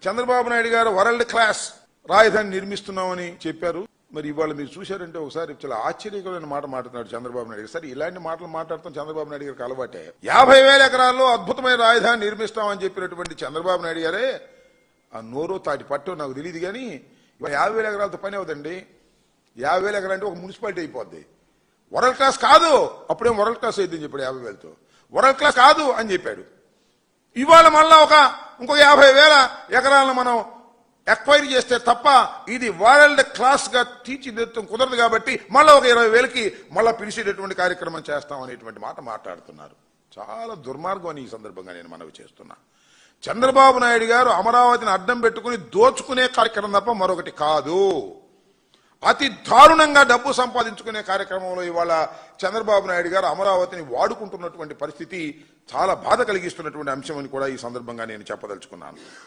చంద్రబాబు నాయుడు గారు world class రాజధాని నిర్మిస్తున్నామని చెప్పారు. మరి ఇవాళ మీరు చూశారంటే ఒకసారి చాలా ఆశ్చర్యకరమైన మాట మాట్లాడుతున్నాడు చంద్రబాబు నాయుడు గారు. సరే, ఇలాంటి మాటలు మాట్లాడతాం చంద్రబాబు నాయుడు గారికి అలవాటే. 50,000 ఎకరాల్లో అద్భుతమైన రాజధాని నిర్మిస్తామని చెప్పినటువంటి చంద్రబాబు నాయుడు గారే ఆ నోరో తాటి పట్టో నాకు తెలియదు కానీ ఇవాళ 50,000 ఎకరాలతో పని అవుతండి. 50,000 ఎకరాలు అంటే ఒక మున్సిపాలిటీ అయిపోద్ది. వరల్డ్ క్లాస్ కాదు, అప్పుడేం వరల్డ్ క్లాస్ అయిద్దని చెప్పాడు. 50,000తో వరల్డ్ క్లాస్ కాదు అని చెప్పాడు. ఇవాళ మళ్ళా ఇంకొక 50,000 ఎకరాలను మనం ఎక్వైరీ చేస్తే తప్ప ఇది వరల్డ్ క్లాస్ గా తీర్చిదిద్దడం కుదరదు. కాబట్టి మళ్ళీ ఒక 20,000కి మళ్ళా పిలిచేటటువంటి కార్యక్రమం చేస్తాం అనేటువంటి మాట మాట్లాడుతున్నారు. చాలా దుర్మార్గం అని ఈ సందర్భంగా నేను మనవి చేస్తున్నా. చంద్రబాబు నాయుడు గారు అమరావతిని అడ్డం పెట్టుకుని దోచుకునే కార్యక్రమం తప్ప మరొకటి కాదు. అతి దారుణంగా డబ్బు సంపాదించుకునే కార్యక్రమంలో ఇవాళ చంద్రబాబు నాయుడు గారు అమరావతిని వాడుకుంటున్నటువంటి పరిస్థితి చాలా బాధ కలిగిస్తున్నటువంటి అంశం అని కూడా ఈ సందర్భంగా నేను చెప్పదలుచుకున్నాను.